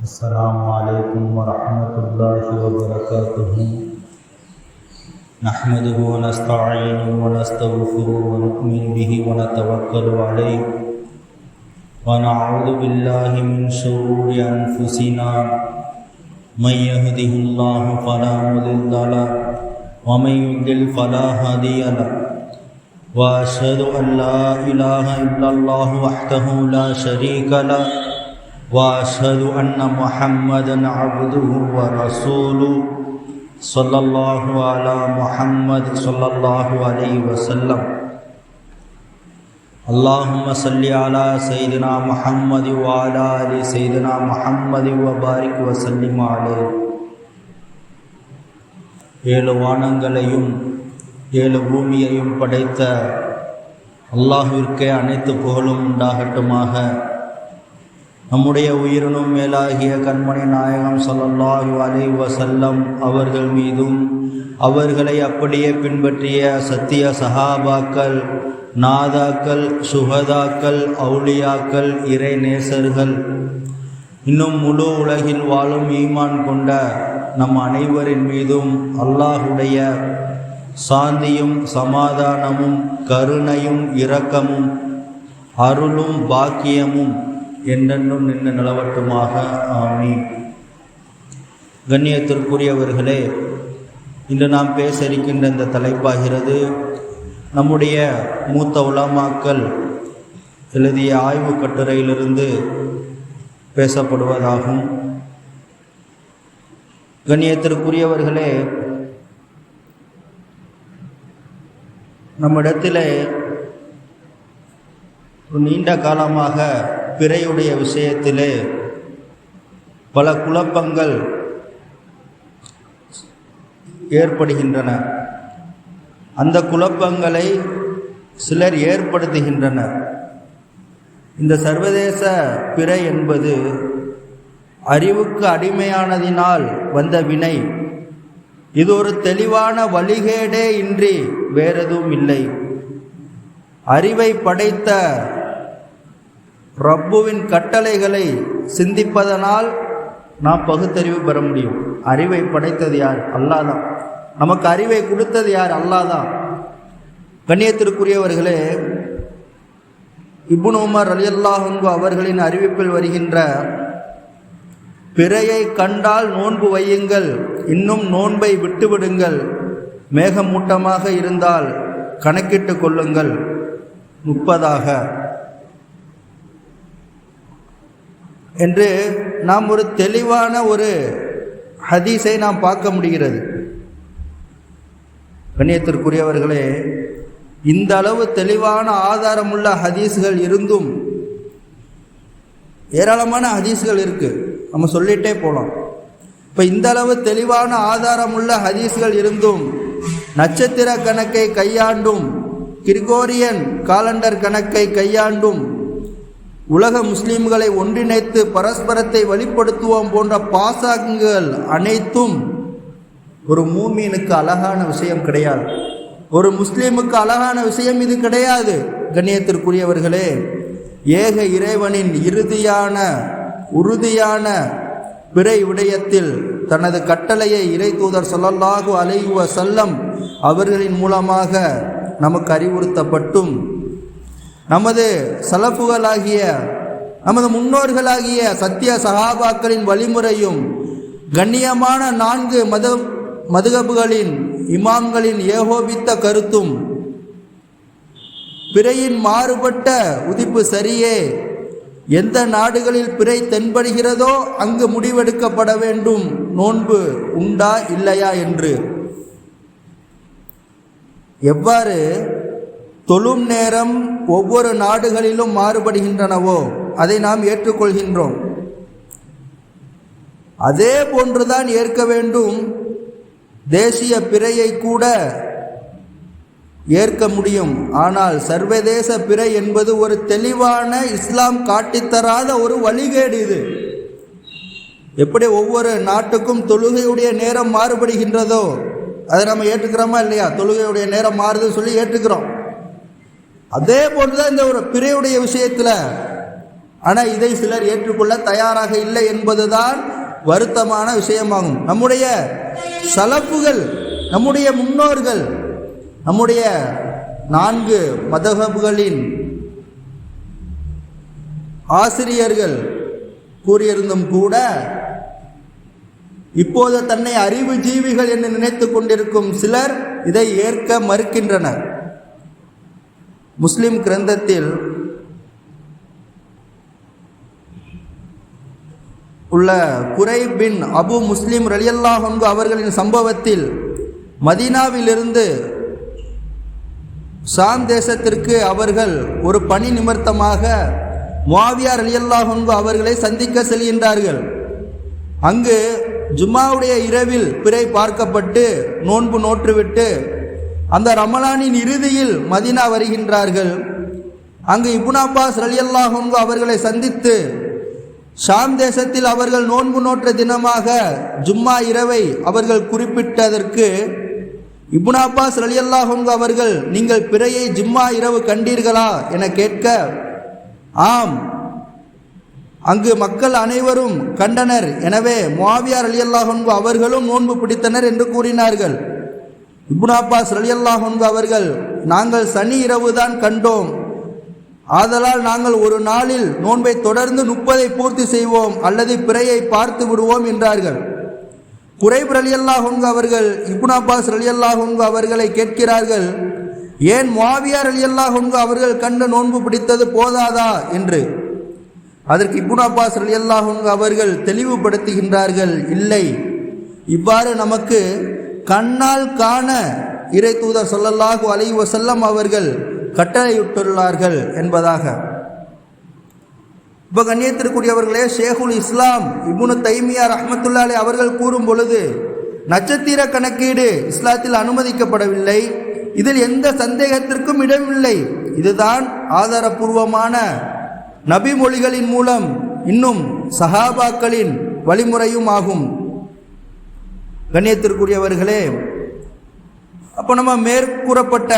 السلام عليكم ورحمة الله وبركاته. نحمده ونستعينه ونستغفره ونؤمن به ونتوكل عليه ونعوذ بالله من شرور أنفسنا. من يهده الله فلا مضل له ومن يضلل فلا هادي له. وأشهد أن لا إله إلا الله وحده لا شريك له وأشهد أن محمدًا عبده ورسوله صلى الله على محمد صلى الله عليه وسلم. اللهم صل على سيدنا محمد وعلى آل سيدنا محمد وبارك وسلم عليه. ஏழு வானங்களையும் ஏழு பூமியையும் படைத்த அல்லாஹ்விற்கே அனைத்து புகழும் உண்டாகட்டுமாக. நம்முடைய உயிரினும் மேலாகிய கண்மணி நாயகம் ஸல்லல்லாஹு அலைஹி வஸல்லம் அவர்கள் மீதும் அவர்களை அப்படியே பின்பற்றிய சத்திய சஹாபாக்கள், நாதாக்கள், சுஹதாக்கள், அவுலியாக்கள், இறை நேசர்கள், இன்னும் முழு உலகில் வாழும் ஈமான் கொண்ட நம் அனைவரின் மீதும் அல்லாஹுடைய சாந்தியும் சமாதானமும் கருணையும் இரக்கமும் அருளும் பாக்கியமும் என்றென்றும் நின்று நிலவட்டுமாக. ஆமீன். கண்ணியத்திற்குரியவர்களே, இன்று நாம் பேச இருக்கின்ற இந்த தலைப்பாகிறது நம்முடைய மூத்த உலமாக்கள் எழுதிய ஆய்வு கட்டுரையிலிருந்து பேசப்படுவதாகும். கண்ணியத்திற்குரியவர்களே, நம்மிடத்திலே ஒரு நீண்ட காலமாக பிறையுடைய விஷயத்திலே பல குழப்பங்கள் ஏற்படுகின்றன. அந்த குழப்பங்களை சிலர் ஏற்படுத்துகின்றனர். இந்த சர்வதேச பிறை என்பது அறிவுக்கு அடிமையானதினால் வந்த வினை. இது ஒரு தெளிவான வழிகேடே இன்றி வேறெதுவும் இல்லை. அறிவை படைத்த ரப்புவின் கட்டளைகளை சிந்திப்பதனால் நாம் பகுத்தறிவு பெற முடியும். அறிவை படைத்தது யார்? அல்லாஹ் தான். நமக்கு அறிவை கொடுத்தது யார்? அல்லாஹ் தான். கண்ணியத்திற்குரியவர்களே, இப்னு உமர் ரலியல்லாஹு அன்ஹு அவர்களின் அறிவிப்பில் வருகின்ற பிறையை கண்டால் நோன்பு வையுங்கள், இன்னும் நோன்பை விட்டுவிடுங்கள், மேகமூட்டமாக இருந்தால் கணக்கிட்டு கொள்ளுங்கள் 30 என்று நாம் ஒரு தெளிவான ஒரு ஹதீஸை நாம் பார்க்க முடிகிறது. கண்ணியத்திற்குரியவர்களே, இந்த அளவு தெளிவான ஆதாரமுள்ள ஹதீஸ்கள் இருந்தும் ஏராளமான ஹதீஸ்கள் இருக்கு, நம்ம சொல்லிட்டே போகலாம். இப்போ இந்த அளவு தெளிவான ஆதாரமுள்ள ஹதீஸ்கள் இருந்தும் நட்சத்திர கணக்கை கையாண்டும் கிரிகோரியன் காலண்டர் கணக்கை கையாண்டும் உலக முஸ்லிம்களை ஒன்றிணைத்து பரஸ்பரத்தை வெளிப்படுத்துவோம் போன்ற பாசாங்குகள் அனைத்தும் ஒரு மூமீனுக்கு அழகான விஷயம் கிடையாது. ஒரு முஸ்லிமுக்கு அழகான விஷயம் இது கிடையாது. கண்ணியத்திற்குரியவர்களே, ஏக இறைவனின் உறுதியான பிறை விடயத்தில் தனது கட்டளையை இறை தூதர் ஸல்லல்லாஹு அலைஹி வஸல்லம் அவர்களின் மூலமாக நமக்கு அறிவுறுத்தப்பட்டும் நமது சலஃபுகளாகிய நமது முன்னோர்களாகிய சத்திய சஹாபாக்களின் வழிமுறையும் கண்ணியமான 4 மதுஹபுகளின் இமாம்களின் ஏகோபித்த கருத்தும் பிறையின் மாறுபட்ட உதிப்பு சரியே, எந்த நாடுகளில் பிறை தென்படுகிறதோ அங்கு முடிவெடுக்கப்பட வேண்டும் நோன்பு உண்டா இல்லையா என்று. எவ்வாறு தொழும் நேரம் ஒவ்வொரு நாடுகளிலும் மாறுபடுகின்றனவோ அதை நாம் ஏற்றுக்கொள்கின்றோம். அதே போன்றுதான் ஏற்க வேண்டும் தேசிய பிறையை கூட ஏற்க முடியும். ஆனால் சர்வதேச பிறை என்பது ஒரு தெளிவான இஸ்லாம் காட்டித்தராத ஒரு வழிகேடு. இது எப்படி ஒவ்வொரு நாட்டுக்கும் தொழுகையுடைய நேரம் மாறுபடுகின்றதோ அதை நம்ம ஏற்றுக்கிறோமா இல்லையா? தொழுகையுடைய நேரம் மாறுதுன்னு சொல்லி ஏற்றுக்கிறோம். அதே போன்றுதான் இந்த ஒரு பிறையுடைய விஷயத்தில் ஆனால் இதை சிலர் ஏற்றுக்கொள்ள தயாராக இல்லை என்பதுதான் வருத்தமான விஷயமாகும். நம்முடைய சலப்புகள், நம்முடைய முன்னோர்கள், நம்முடைய 4 மதஹப்களின் ஆசிரியர்கள் கூறியிருந்தும் கூட இப்போது தன்னை அறிவு ஜீவிகள் என்று நினைத்துக் கொண்டிருக்கும் சிலர் இதை ஏற்க மறுக்கின்றனர். முஸ்லிம் கிரந்தத்தில் உள்ள குரைப் பின் அபு முஸ்லிம் ரலியல்லாஹு அன்ஹு அவர்களின் சம்பவத்தில் மதீனாவிலிருந்து ஷாம் தேசத்திற்கு அவர்கள் ஒரு பணி நிமித்தமாக முஆவியா ரலியல்லாஹு அன்ஹு அவர்களை சந்திக்க செல்கின்றார்கள். அங்கு ஜும்மாவுடைய இரவில் பிறை பார்க்கப்பட்டு நோன்பு நோற்றுவிட்டு அந்த ரமலானின் இறுதியில் மதீனா வருகின்றார்கள். அங்கு இப்னு அப்பாஸ் ரலியல்லாஹு அன்ஹு அவர்களை சந்தித்து ஷாம் தேசத்தில் அவர்கள் நோன்பு நோற்ற தினமாக ஜும்மா இரவை அவர்கள் குறிப்பிட்டதற்கு இப்னு அப்பாஸ் ரலியல்லாஹு அன்ஹு அவர்கள், நீங்கள் பிறையை ஜும்மா இரவு கண்டீர்களா என கேட்க, ஆம், அங்கு மக்கள் அனைவரும் கண்டனர், எனவே முஆவியா ரலியல்லாஹு அன்ஹு அவர்களும் நோன்பு பிடித்தனர் என்று கூறினார்கள். இப்னு அப்பாஸ் ரலியல்லாஹு அன்ஹு அவர்கள், நாங்கள் சனி இரவுதான் கண்டோம், ஆதலால் நாங்கள் ஒரு நாளில் நோன்பை தொடர்ந்து 30 பூர்த்தி செய்வோம் அல்லது பிறையை பார்த்து விடுவோம் என்றார்கள். குரைப் ரலியல்லாஹு அன்ஹு அவர்கள் இப்னு அப்பாஸ் ரலியல்லாஹு அன்ஹு அவர்களை கேட்கிறார்கள், ஏன் முஆவியா ரலியல்லாஹு அன்ஹு அவர்கள் கண்டு நோன்பு பிடித்தது போதாதா என்று. அதற்கு இப்னு அப்பாஸ் ரலியல்லாஹு அன்ஹு அவர்கள் தெளிவுபடுத்துகின்றார்கள், இல்லை, இவ்வாறு நமக்கு கண்ணால் காண இறை தூதர் ஸல்லல்லாஹு அலைஹி வஸல்லம் அவர்கள் கட்டளையிட்டுள்ளார்கள் என்பதாக. இப்போ கண்ணியத்திற்குரியவர்களே, ஷேகுல் இஸ்லாம் இப்னு தைமியா ரஹ்மத்துல்லாஹி அலைஹி அவர்கள் கூறும் பொழுது, நட்சத்திர கணக்கீடு இஸ்லாத்தில் அனுமதிக்கப்படவில்லை, இதில் எந்த சந்தேகத்திற்கும் இடமில்லை, இதுதான் ஆதாரபூர்வமான நபி மொழிகளின் மூலம் இன்னும் சஹாபாக்களின் வழிமுறையும் ஆகும். கண்ணியத்திற்குரியவர்களே, அப்போ நம்ம மேற்கூறப்பட்ட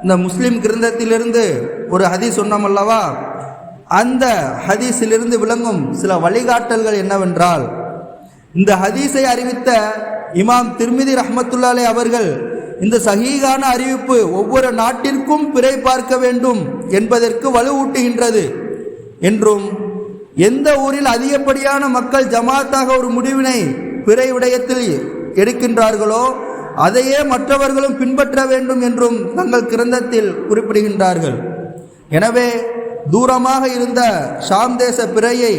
இந்த முஸ்லிம் கிரந்தத்திலிருந்து ஒரு ஹதீஸ் சொன்னோம் அல்லவா, அந்த ஹதீஸிலிருந்து விளங்கும் சில வழிகாட்டல்கள் என்னவென்றால், இந்த ஹதீஸை அறிவித்த இமாம் திர்மிதி ரஹ்மத்துல்லாஹி அலைஹி அவர்கள் இந்த சஹீஹான அறிவிப்பு ஒவ்வொரு நாட்டிற்கும் பிறை பார்க்க வேண்டும் என்பதற்கு வலுவூட்டுகின்றது என்றும், எந்த ஊரில் அதிகப்படியான மக்கள் ஜமாத்தாக ஒரு முடிவினை பிறை விடயத்தில் எடுக்கின்றார்களோ அதையே மற்றவர்களும் பின்பற்ற வேண்டும் என்றும் தங்கள் கிரந்தத்தில் குறிப்பிடுகின்றார்கள். எனவே தூரமாக இருந்த ஷாம் தேச பிறையை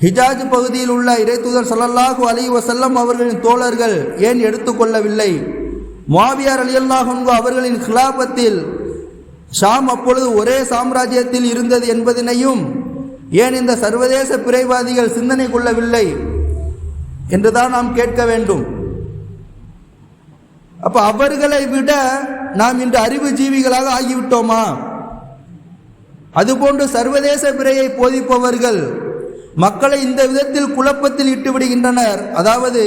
ஹிஜாஜ் பகுதியில் உள்ள இறைத்தூதர் ஸல்லல்லாஹு அலைஹி வஸல்லம் அவர்களின் தோழர்கள் ஏன் எடுத்துக்கொள்ளவில்லை? முஆவியா ரலியல்லாஹு அன்ஹு அவர்களின் கிலாபத்தில் ஷாம் அப்பொழுது ஒரே சாம்ராஜ்யத்தில் இருந்தது என்பதனையும் ஏன் இந்த சர்வதேச பிறைவாதிகள் சிந்தனை கொள்ளவில்லை என்றுதான் நாம் கேட்க வேண்டும். அப்ப அவர்களை விட நாம் இன்று அறிவு ஜீவிகளாக ஆகிவிட்டோமா? அதுபோன்று சர்வதேச பிறையை போதிப்பவர்கள் மக்களை இந்த விதத்தில் குழப்பத்தில் இட்டு விடுகின்றனர். அதாவது,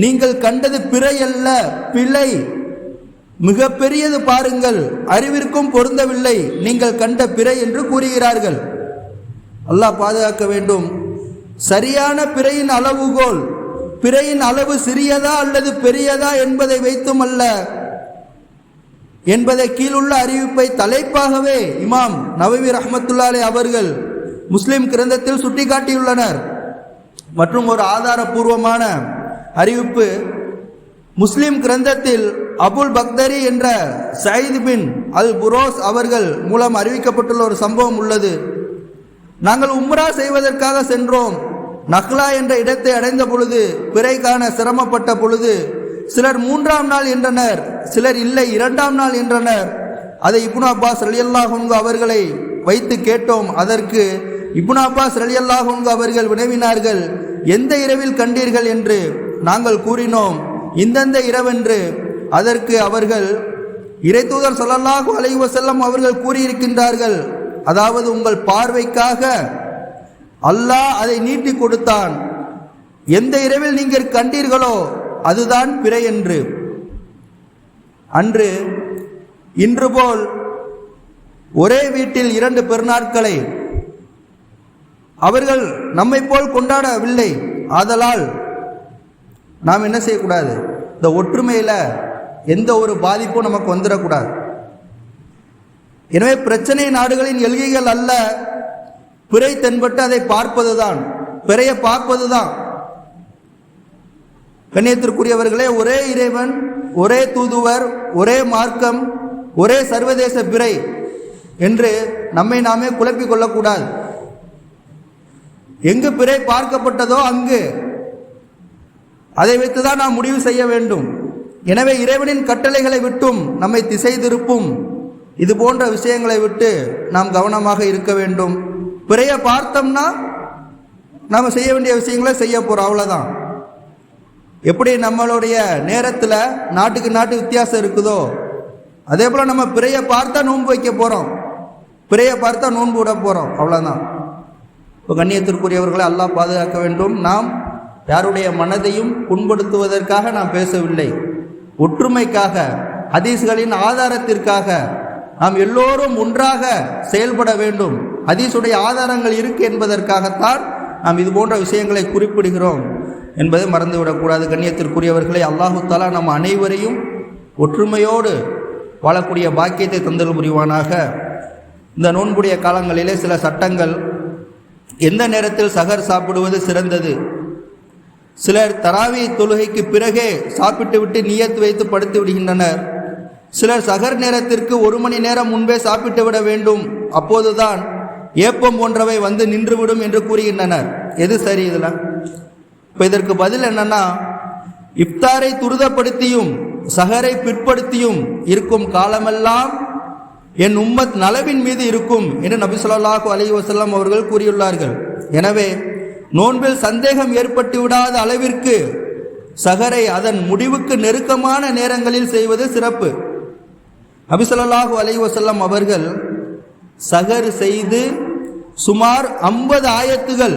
நீங்கள் கண்டது பிறை அல்ல, பிழை, மிக பெரியது பாருங்கள், அறிவிற்கும் பொருந்தவில்லை நீங்கள் கண்ட பிறை என்று கூறுகிறார்கள். அல்லாஹ் பாதுகாக்க வேண்டும். சரியான பிறையின் அளவுகோல் பிறையின் அளவு சிறியதா அல்லது பெரியதா என்பதை வைத்தும் அல்ல என்பதை கீழுள்ள அறிவிப்பை தலைப்பாகவே இமாம் நவவி ரஹ்மத்துல்லாஹி அலைஹி அவர்கள் முஸ்லிம் கிரந்தத்தில் சுட்டிக்காட்டியுள்ளனர். மற்றும் ஒரு ஆதாரபூர்வமான அறிவிப்பு முஸ்லிம் கிரந்தத்தில் அபுல் பக்தரி என்ற சயீத் பின் அல் புரோஸ் அவர்கள் மூலம் அறிவிக்கப்பட்டுள்ள ஒரு சம்பவம் உள்ளது. நாங்கள் உம்ரா செய்வதற்காக சென்றோம். நஹ்லா என்ற இடத்தை அடைந்த பொழுது பிறை காண சிரமப்பட்ட பொழுது சிலர் 3ஆம் நாள் என்றனர், சிலர் இல்லை 2ஆம் நாள் என்றனர். அதை இப்னு அப்பாஸ் ரலியல்லாஹு அன்ஹு அவர்களை வைத்து கேட்டோம். அதற்கு இப்னு அப்பாஸ் ரலியல்லாஹு அன்ஹு அவர்கள் வினவினார்கள், எந்த இரவில் கண்டீர்கள் என்று. நாங்கள் கூறினோம், இந்தந்த இரவென்று. அதற்கு அவர்கள், இறைத்தூதர் ஸல்லல்லாஹு அலைஹி வஸல்லம் அவர்கள் கூறியிருக்கின்றார்கள், அதாவது உங்கள் பார்வைக்காக அல்லாஹ் அதை நீட்டி கொடுத்தான், எந்த இரவில் நீங்கள் கண்டீர்களோ அதுதான் பிறை என்று. அன்று இன்று போல் ஒரே வீட்டில் 2 பெருநாட்களை அவர்கள் நம்மை போல் கொண்டாடவில்லை. ஆதலால் நாம் என்ன செய்யக்கூடாது, இந்த ஒற்றுமையில் எந்த ஒரு பாதிப்பும் நமக்கு வந்துடக்கூடாது. எனவே பிரச்சனை நாடுகளின் எல்கைகள் அல்ல, பிறை தென்பட்டு அதை பார்ப்பதுதான், பிறையை பார்ப்பதுதான். கண்ணியத்திற்குரியவர்களே, ஒரே இறைவன், ஒரே தூதுவர், ஒரே மார்க்கம், ஒரே சர்வதேச பிறை என்று நம்மை நாமே குழப்பிக் கொள்ளக்கூடாது. எங்கு பிறை பார்க்கப்பட்டதோ அங்கு அதை வைத்துதான் நாம் முடிவு செய்ய வேண்டும். எனவே இறைவனின் கட்டளைகளை விட்டும் நம்மை திசை திருப்பும் இது போன்ற விஷயங்களை விட்டு நாம் கவனமாக இருக்க வேண்டும். பிறைய பார்த்தோம்னா நாம் செய்ய வேண்டிய விஷயங்களை செய்ய போகிறோம், அவ்வளோதான். எப்படி நம்மளுடைய நேரத்தில் நாட்டுக்கு நாட்டு வித்தியாசம் இருக்குதோ அதே போல் நம்ம பிறையை பார்த்தா நோன்பு வைக்க போகிறோம், பிறையை பார்த்தா நோன்பு விட போகிறோம், அவ்வளோதான். இப்போ கண்ணியத்திற்குரியவர்களை அல்லாஹ் பாதுகாக்க வேண்டும். நாம் யாருடைய மனதையும் புண்படுத்துவதற்காக நாம் பேசவில்லை, ஒற்றுமைக்காக, ஹதீஸ்களின் ஆதாரத்திற்காக நாம் எல்லோரும் ஒன்றாக செயல்பட வேண்டும். ஹதீஸுடைய ஆதாரங்கள் இருக்கு என்பதற்காகத்தான் நாம் இது போன்ற விஷயங்களை குறிப்பிடுகிறோம் என்பதை மறந்துவிடக்கூடாது. கண்ணியத்திற்குரியவர்களை அல்லாஹு தஆலா நம் அனைவரையும் ஒற்றுமையோடு வாழக்கூடிய பாக்கியத்தை தந்தல் புரிவானாக. இந்த நோன்புடைய காலங்களிலே சில சட்டங்கள், எந்த நேரத்தில் சஹர் சாப்பிடுவது சிறந்தது. சிலர் தராவி தொழுகைக்கு பிறகே சாப்பிட்டு விட்டு நியத்து வைத்து படுத்து விடுகின்றனர். சிலர் சஹர் நேரத்திற்கு 1 மணி நேரம் முன்பே சாப்பிட்டு விட வேண்டும், அப்போதுதான் ஏப்பம் போன்றவை வந்து நின்றுவிடும் என்று கூறுகின்றனர். எது சரி இதில்? இப்போ இதற்கு பதில் என்னன்னா, இஃப்தாரை துரிதப்படுத்தியும் சஹரை பிற்படுத்தியும் இருக்கும் காலமெல்லாம் என் உம்மத் நலவின் மீது இருக்கும் என்று நபி ஸல்லல்லாஹு அலைஹி வஸல்லம் அவர்கள் கூறியுள்ளார்கள். எனவே நோன்பில் சந்தேகம் ஏற்பட்டு விடாத அளவிற்கு சஹரை அதன் முடிவுக்கு நெருக்கமான நேரங்களில் செய்வது சிறப்பு. நபி ஸல்லல்லாஹு அலைஹி வஸல்லம் அவர்கள் சஹர் செய்து சுமார் 50 ஆயத்துகள்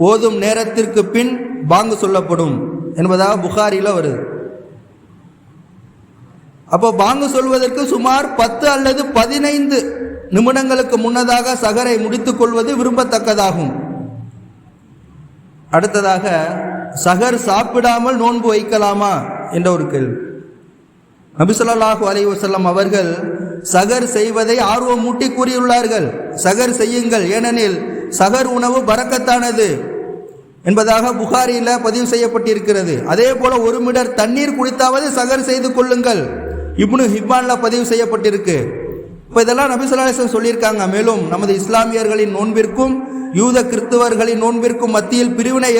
ஓதும் நேரத்திற்கு பின் பாங்கு சொல்லப்படும் என்பதாக புகாரியில் வருது. அப்போ பாங்கு சொல்வதற்கு சுமார் 10 அல்லது 15 நிமிடங்களுக்கு முன்னதாக சஹரை முடித்துக் கொள்வது விரும்பத்தக்கதாகும். அடுத்ததாக, சஹர் சாப்பிடாமல் நோன்பு வைக்கலாமா என்ற ஒரு கேள்வி. நபி ஸல்லல்லாஹு அலைஹி வஸல்லம் அவர்கள் சஹர் செய்வதை ஆர்வமூட்டி கூறியுள்ளார்கள். சஹர் செய்யுங்கள், ஏனெனில் சஹர் உணவு பரக்கத்தானது என்பதாக புகாரியில் பதிவு செய்யப்பட்டிருக்கிறது. அதே போல 1 மிடர் தண்ணீர் குடித்தாவது சஹர் செய்து கொள்ளுங்கள், இப்னு ஹிப்பான்ல பதிவு செய்யப்பட்டிருக்கு. இப்போ இதெல்லாம் நபி ஸல்லல்லாஹு அலைஹி வஸல்லம் சொல்லியிருக்காங்க. மேலும் நமது இஸ்லாமியர்களின் நோன்பிற்கும் யூத கிறிஸ்தவர்களின் நோன்பிற்கும் மத்தியில் பிரிவினை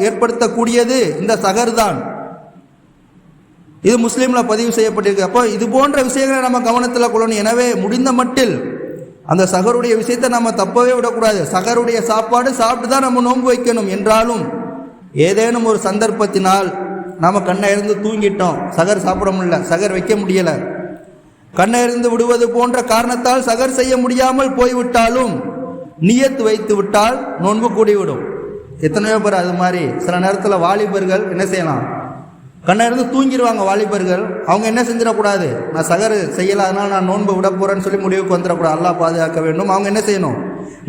ஏற்படுத்தக்கூடியது இந்த சஹர் தான். இது முஸ்லீம்ல பதிவு செய்யப்பட்டிருக்கு. அப்போ இது போன்ற விஷயங்களை நம்ம கவனத்தில் கொள்ளணும். எனவே முடிந்த மட்டில் அந்த சஹருடைய விஷயத்தை நம்ம தப்பவே விடக்கூடாது. சஹருடைய சாப்பாடு சாப்பிட்டு தான் நம்ம நோன்பு வைக்கணும். என்றாலும் ஏதேனும் ஒரு சந்தர்ப்பத்தினால் நாம் கண்ணை இருந்து தூங்கிட்டோம், சஹர் சாப்பிட முடியல, சஹர் வைக்க முடியலை, கண்ணை இருந்து விடுவது போன்ற காரணத்தால் சஹர் செய்ய முடியாமல் போய்விட்டாலும் நியத்து வைத்து விட்டால் நோன்பு கூடிவிடும். எத்தனையோ பேர் அது மாதிரி சில நேரத்தில் வாலிபர்கள் என்ன செய்யலாம், கண்ணை இருந்து தூங்கிடுவாங்க வாலிபர்கள். அவங்க என்ன செஞ்சிடக்கூடாது, நான் சஹர் செய்யலை அதனால் நான் நோன்பு விட போகிறேன்னு சொல்லி முடிவுக்கு வந்துடக்கூடாது. அல்லாஹ் பாதுகாக்க வேண்டும். அவங்க என்ன செய்யணும்,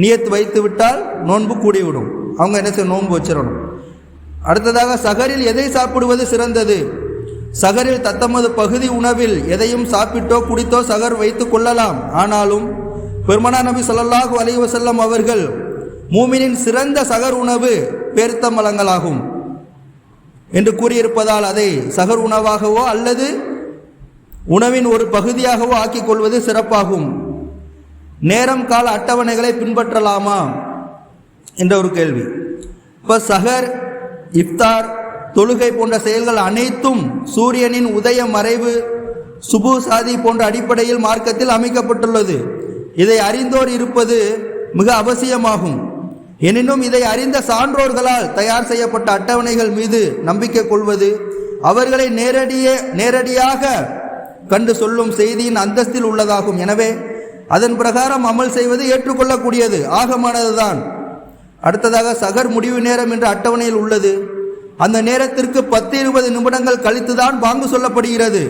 நியத்து வைத்து விட்டால் நோன்பு கூடிவிடும். அவங்க என்ன செய்யணும், நோன்பு வச்சிடணும். அடுத்ததாக, சஹரில் எதை சாப்பிடுவது சிறந்தது? சஹரில் தத்தமது பகுதி உணவில் எதையும் சாப்பிட்டோ குடித்தோ சஹர் வைத்து கொள்ளலாம். ஆனாலும் பெருமானார் நபி ஸல்லல்லாஹு அலைஹி வஸல்லம் அவர்கள் மூமினின் சிறந்த சஹர் உணவு பேரித்தம்பழங்களாகும் என்று கூறியிருப்பதால் அதை சஹர் உணவாகவோ அல்லது உணவின் ஒரு பகுதியாகவோ ஆக்கிக் கொள்வது சிறப்பாகும். நேரம் கால அட்டவணைகளை பின்பற்றலாமா என்ற ஒரு கேள்வி. இப்போ சஹர், இஃப்தார், தொழுகை போன்ற செயல்கள் அனைத்தும் சூரியனின் உதய மறைவு, சுபு சாதி போன்ற அடிப்படையில் மார்க்கத்தில் அமைக்கப்பட்டுள்ளது. இதை அறிந்தோர் இருப்பது மிக அவசியமாகும். எனினும் இதை அறிந்த சான்றோர்களால் தயார் செய்யப்பட்ட அட்டவணைகள் மீது நம்பிக்கை கொள்வது அவர்களை நேரடியாக கண்டு சொல்லும் செய்தியின் அந்தஸ்தில் உள்ளதாகும். எனவே அதன் பிரகாரம் அமல் செய்வது ஏற்றுக்கொள்ளக்கூடியது, ஆகமானதுதான். அடுத்ததாக, சஹர் முடிவு நேரம் என்ற அட்டவணையில் உள்ளது. அந்த நேரத்திற்கு 10-20 நிமிடங்கள் கழித்துதான் பாங்கு சொல்லப்படுகிறது.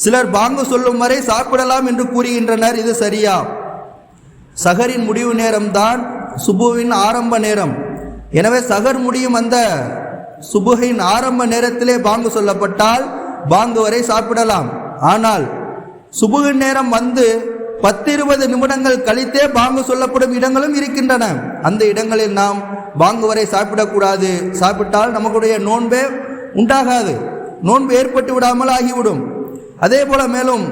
சிலர் பாங்கு சொல்லும் வரை சாப்பிடலாம் என்று கூறுகின்றனர். இது சரியா? சஹரின் முடிவு நேரம்தான் சுபுவின் ஆரம்ப நேரம். எனவே சகர் முடியும் அந்த சுபுகின் ஆரம்ப நேரத்திலே பாங்கு சொல்லப்பட்டால் பாங்கு வரை சாப்பிடலாம். ஆனால் சுபுகின் நேரம் வந்து 10-20 நிமிடங்கள் கழித்தே பாங்கு சொல்லப்படும் இடங்களும் இருக்கின்றன. அந்த இடங்களில் நாம் பாங்கு வரை சாப்பிடக்கூடாது. சாப்பிட்டால் நமக்குடைய நோன்பே உண்டாகாது, நோன்பு ஏற்பட்டு விடாமல் ஆகிவிடும். அதே போல மேலும்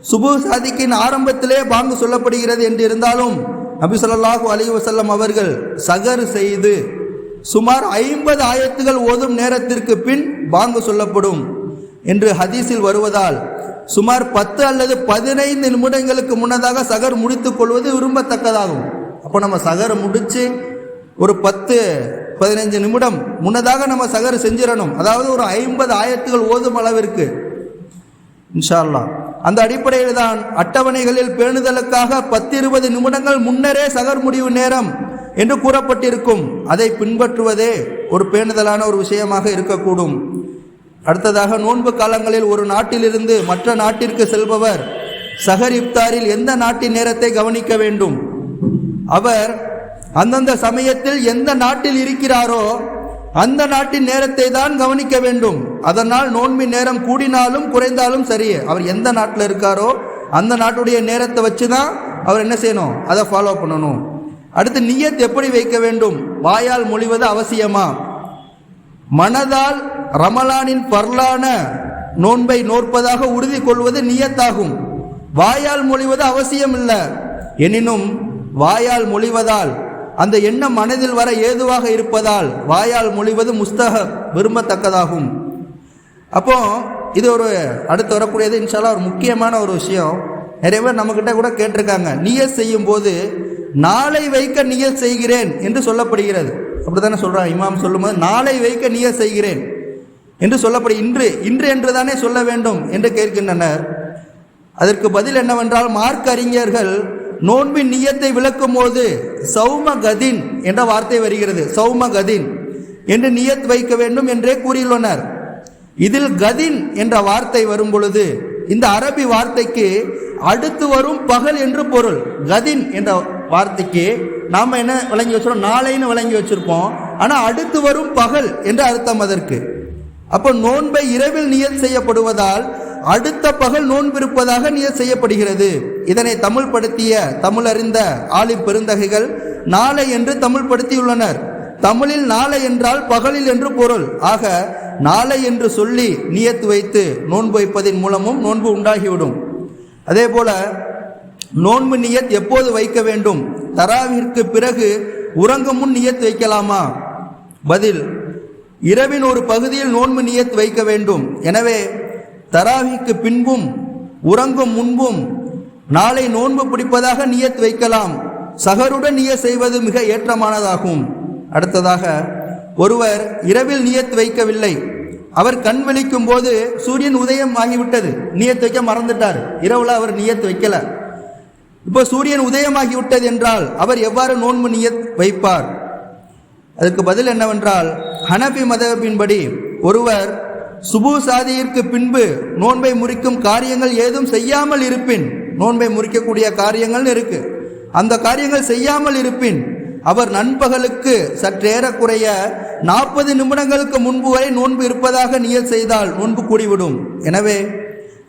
சுபு சாதிக்கின் ஆரம்பத்திலே பாங்கு சொல்லப்படுகிறது என்று இருந்தாலும் நபி ஸல்லல்லாஹு அலைஹி வஸல்லம் அவர்கள் சகர் செய்து சுமார் 50 ஆயத்துகள் ஓதும் நேரத்திற்கு பின் பாங்கு சொல்லப்படும் என்று ஹதீஸில் வருவதால் சுமார் 10 அல்லது 15 நிமிடங்களுக்கு முன்னதாக சகர் முடித்துக் கொள்வது விரும்பத்தக்கதாகும். அப்போ நம்ம சகர் முடித்து ஒரு 10-15 நிமிடம் முன்னதாக நம்ம சகர் செஞ்சிடணும். அதாவது ஒரு 50 ஆயத்துகள் ஓதும் அளவிற்கு இன்ஷா அல்லாஹ். அந்த அடிப்படையில் தான் அட்டவணைகளில் பேணுதலுக்காக 10-20 நிமிடங்கள் முன்னரே சகர் முடிவு நேரம் என்று கூறப்பட்டிருக்கும். அதை பின்பற்றுவதே ஒரு பேணுதலான ஒரு விஷயமாக இருக்கக்கூடும். அடுத்ததாக நோன்பு காலங்களில் ஒரு நாட்டிலிருந்து மற்ற நாட்டிற்கு செல்பவர் சஹர் இப்தாரில் எந்த நாட்டின் நேரத்தை கவனிக்க வேண்டும்? அவர் அந்தந்த சமயத்தில் எந்த நாட்டில் இருக்கிறாரோ அந்த நாட்டின் நேரத்தை தான் கவனிக்க வேண்டும். அதனால் நோன்பின் நேரம் கூடினாலும் குறைந்தாலும் சரி, அவர் எந்த நாட்டில் இருக்காரோ அந்த நாட்டுடைய நேரத்தை வச்சு தான் அவர் என்ன செய்யணும், அதை ஃபாலோ பண்ணணும். அடுத்து நியத் எப்படி வைக்க வேண்டும்? வாயால் மொழிவது அவசியமா? மனதால் ரமலானின் பர்லான நோன்பை நோற்பதாக உறுதி கொள்வது நியத்தாகும். வாயால் மொழிவது அவசியம் இல்லை. எனினும் வாயால் மொழிவதால் அந்த எண்ணம் மனதில் வர ஏதுவாக இருப்பதால் வாயால் மொழிவது முஸ்தஹப், விரும்பத்தக்கதாகும். அப்போ இது ஒரு அடுத்து வரக்கூடியது இன்ஷா அல்லாஹ் ஒரு முக்கியமான ஒரு விஷயம். நிறைய பேர் நம்மக்கிட்ட கூட கேட்டிருக்காங்க, நியத் செய்யும் போது நாளை வைக்க நியத் செய்கிறேன் என்று சொல்லப்படுகிறது. அப்படித்தானே சொல்றாங்க, இமாம் சொல்லும்போது நாளை வைக்க நியத் செய்கிறேன் என்று சொல்லப்படும். இன்று என்று தானே சொல்ல வேண்டும் என்று கேட்கின்றனர். அதற்கு பதில் என்னவென்றால், மார்க் அறிஞர்கள் நோன்பின் நியத்தை விளக்கும் போது சௌம கதின் என்ற வார்த்தை வருகிறது. சௌம கதின் என்று நியத் வைக்க வேண்டும் என்றே கூறியுள்ளனர். இதில் கதின் என்ற வார்த்தை வரும் பொழுது இந்த அரபி வார்த்தைக்கு அடுத்து வரும் பகல் என்று பொருள். கதின் என்ற வார்த்தைக்கு நாம் என்ன விளங்கி வச்சிருக்கோம், நாளைன்னு விளங்கி வச்சிருப்போம். ஆனால் அடுத்து வரும் பகல் என்ற அர்த்தம் அதற்கு. அப்போ நோன்பை இரவில் நியத் செய்யப்படுவதால் அடுத்த பகல் நோன்பு இருப்பதாக நியத் செய்யப்படுகிறது. இதனை தமிழ் படுத்திய தமிழ் அறிந்த ஆலிம் பெருந்தகைகள் நாளை என்று தமிழ் படுத்தியுள்ளனர். தமிழில் நாளை என்றால் பகலில் என்று பொருள். ஆக நாளை என்று சொல்லி நியத் வைத்து நோன்பு வைப்பதன் மூலமும் நோன்பு உண்டாகிவிடும். அதே போல நோன்பு நியத் எப்போது வைக்க வேண்டும்? தராவிற்கு பிறகு உறங்கும் முன் நியத் வைக்கலாமா? பதில், இரவின் ஒரு பகுதியில் நோன்பு நியத் வைக்க வேண்டும். எனவே தராவிக்கு பின்பும் உறங்கும் முன்பும் நாளை நோன்பு பிடிப்பதாக நியத் வைக்கலாம். சஹருடன் நியத் செய்வது மிக ஏற்றமானதாகும். அடுத்ததாக, ஒருவர் இரவில் நியத் வைக்கவில்லை. அவர் கண் விழிக்கும் போது சூரியன் உதயம் ஆகிவிட்டது, நியத் வைக்க மறந்துட்டார். இரவுல அவர் நியத் வைக்கல. இப்போ சூரியன் உதயமாகிவிட்டது என்றால் அவர் எவ்வாறு நோன்பு நியத் வைப்பார்? அதுக்கு பதில் என்னவென்றால், ஹனபி மதபின்படி ஒருவர் சுபு சாதியிற்கு பின்பு நோன்பை முறிக்கும் காரியங்கள் ஏதும் செய்யாமல் இருப்பின், நோன்பை முறிக்கக்கூடிய காரியங்கள் இருக்கு, அந்த காரியங்கள் செய்யாமல் இருப்பின் அவர் நண்பகலுக்கு சற்றேறக்குறைய 40 நிமிடங்களுக்கு முன்பு வரை நோன்பு இருப்பதாக நியத் செய்தால் நோன்பு கூடிவிடும். எனவே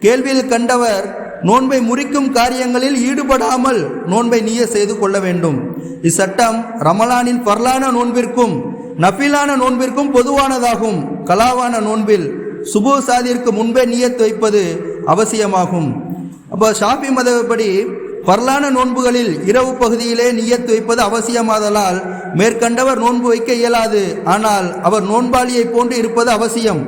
கேள்வியில் கண்டவர் நோன்பை முறிக்கும் காரியங்களில் ஈடுபடாமல் நோன்பை நியத் செய்து கொள்ள வேண்டும். இச்சட்டம் ரமலானின் பர்லான நோன்பிற்கும் நஃபிலான நோன்பிற்கும் பொதுவானதாகும். கலாவான நோன்பில் சுபு சாதிற்கு முன்பே நியத் வைப்பது அவசியமாகும். அப்போ ஷாஃபி மதப்படி பர்லான நோன்புகளில் இரவு பகுதியிலே நியத் வைப்பது அவசியமாதலால் மேற்கண்டவர் நோன்பு வைக்க இயலாது. ஆனால் அவர் நோன்பாளியை போன்று இருப்பது அவசியம்.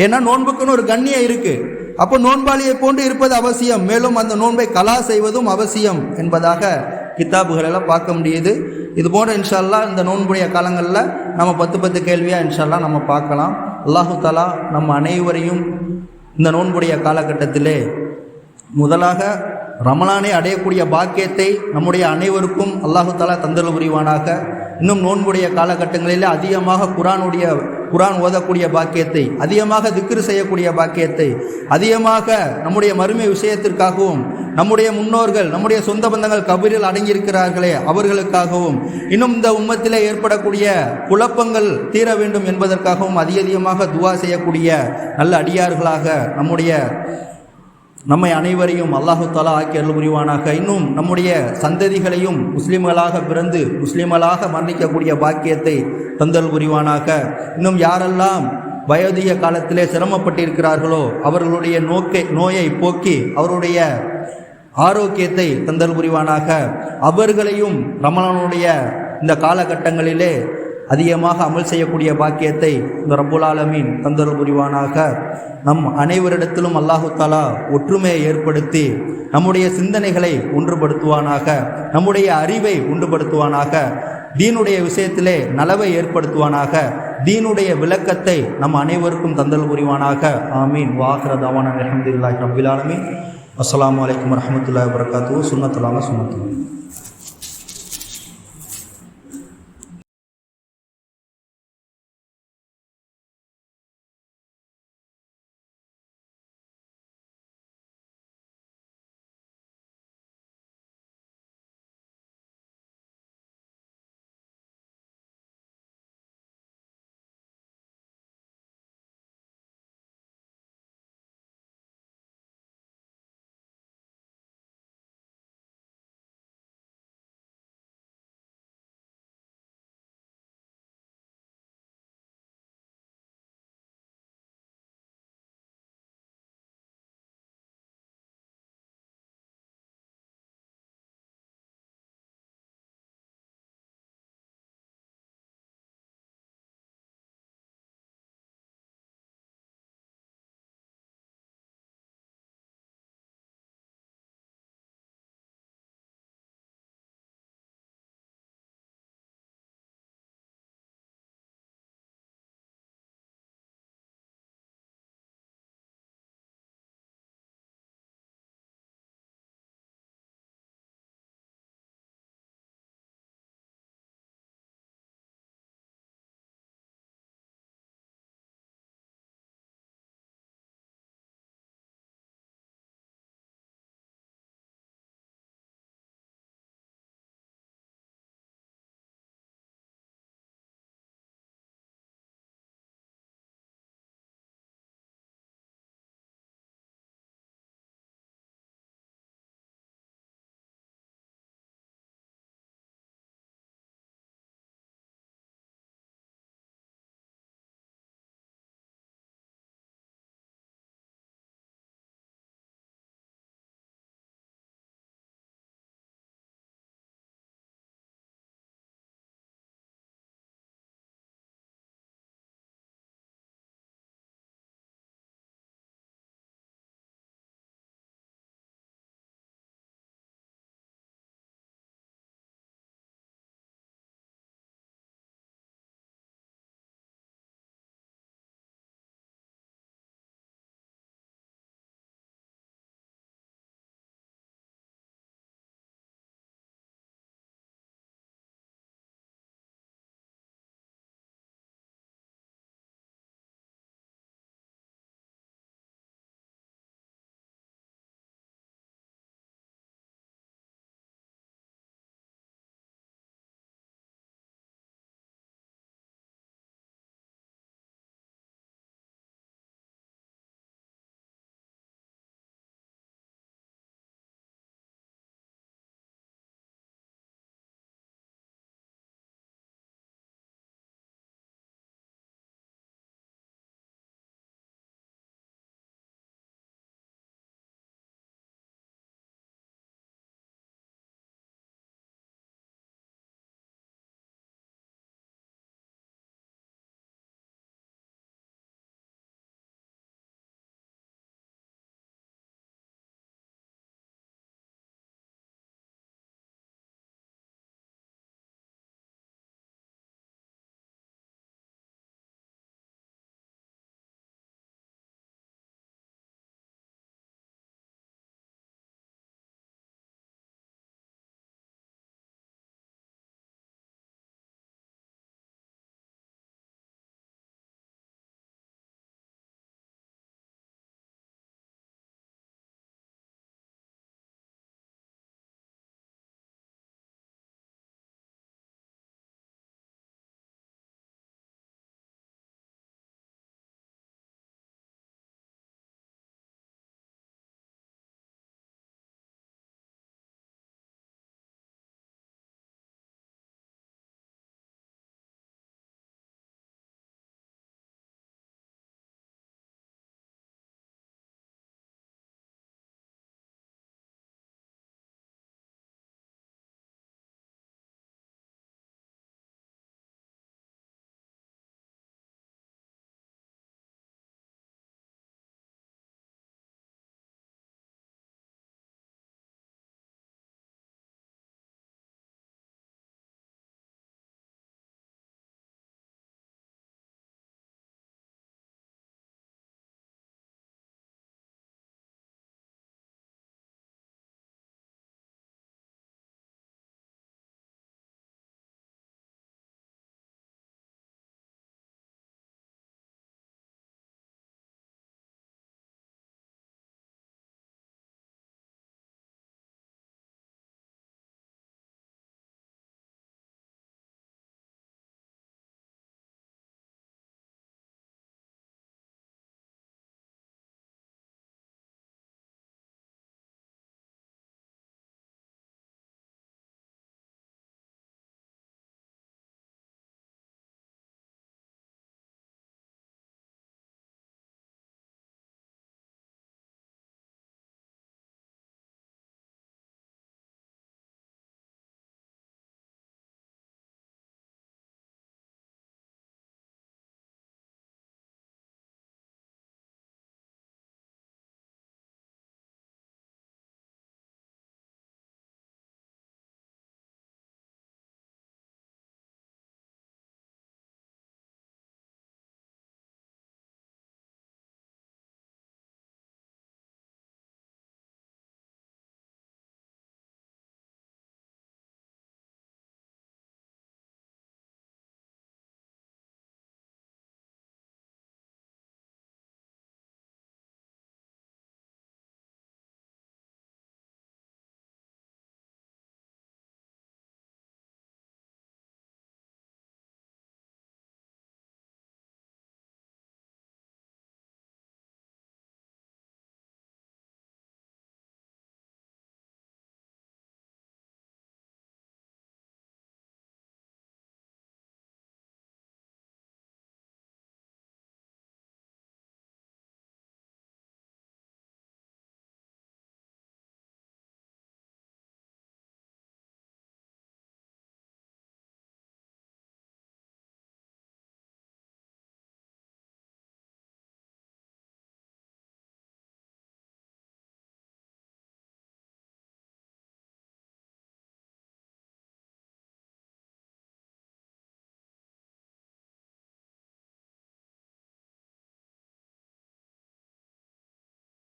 ஏன்னா நோன்புக்குன்னு ஒரு கண்ணியம் இருக்கு. அப்போ நோன்பாளியை போன்று இருப்பது அவசியம். மேலும் அந்த நோன்பை கலா செய்வதும் அவசியம் என்பதாக கித்தாபுகளெல்லாம் பார்க்க முடியுது. இது போன்ற இன்ஷா அல்லாஹ் இந்த நோன்புடைய காலங்களில் நம்ம 10 கேள்வியாக இன்ஷா அல்லாஹ் நம்ம பார்க்கலாம். அல்லாஹு தஆலா நம்ம அனைவரையும் இந்த நோன்புடைய காலகட்டத்திலே முதலாக ரமலானை அடையக்கூடிய பாக்கியத்தை நம்முடைய அனைவருக்கும் அல்லாஹு தஆலா தந்தருள் புரிவானாக. இன்னும் நோன்புடைய காலகட்டங்களில் அதிகமாக குரான் ஓதக்கூடிய பாக்கியத்தை, அதிகமாக திக்ர் செய்யக்கூடிய பாக்கியத்தை, அதிகமாக நம்முடைய மறுமை விஷயத்திற்காகவும், நம்முடைய முன்னோர்கள், நம்முடைய சொந்த பந்தங்கள் கபரில் அடங்கியிருக்கிறார்களே அவர்களுக்காகவும், இன்னும் இந்த உம்மத்திலே ஏற்படக்கூடிய குழப்பங்கள் தீர வேண்டும் என்பதற்காகவும் அதிகமாக துவா செய்யக்கூடிய நல்ல அடியார்களாக நம்மை அனைவரையும் அல்லாஹு தஆலா ஆக்கி அருள் புரிவானாக. இன்னும் நம்முடைய சந்ததிகளையும் முஸ்லிம்களாக பிறந்து முஸ்லிம்களாக மரணிக்கக்கூடிய பாக்கியத்தை தந்தல் புரிவானாக. இன்னும் யாரெல்லாம் வயோதிக காலத்திலே சிரமப்பட்டிருக்கிறார்களோ அவர்களுடைய நோயை போக்கி அவருடைய ஆரோக்கியத்தை தந்தல் புரிவானாக. அவர்களையும் ரமலானுடைய இந்த காலகட்டங்களிலே அதிகமாக அமல் செய்யக்கூடிய பாக்கியத்தை இந்த ரப்புல் ஆலமீன் தந்தல் புரிவானாக. நம் அனைவரிடத்திலும் அல்லாஹு தஆலா ஒற்றுமையை ஏற்படுத்தி நம்முடைய சிந்தனைகளை ஒன்றுபடுத்துவானாக, நம்முடைய அறிவை ஒன்றுபடுத்துவானாக, தீனுடைய விஷயத்திலே நலவை ஏற்படுத்துவானாக, தீனுடைய விளக்கத்தை நம் அனைவருக்கும் தந்தல் புரிவானாக. ஆமீன். வாஹிர தவானா அல்ஹம்துலில்லாஹி ரப்பில் ஆலமீன். அஸ்ஸலாமு அலைக்கும் வரஹ்மத்துல்லாஹி வபரகாத்துஹு. சுன்னத்துல்லாஹி சுன்னத்துல்லாஹி.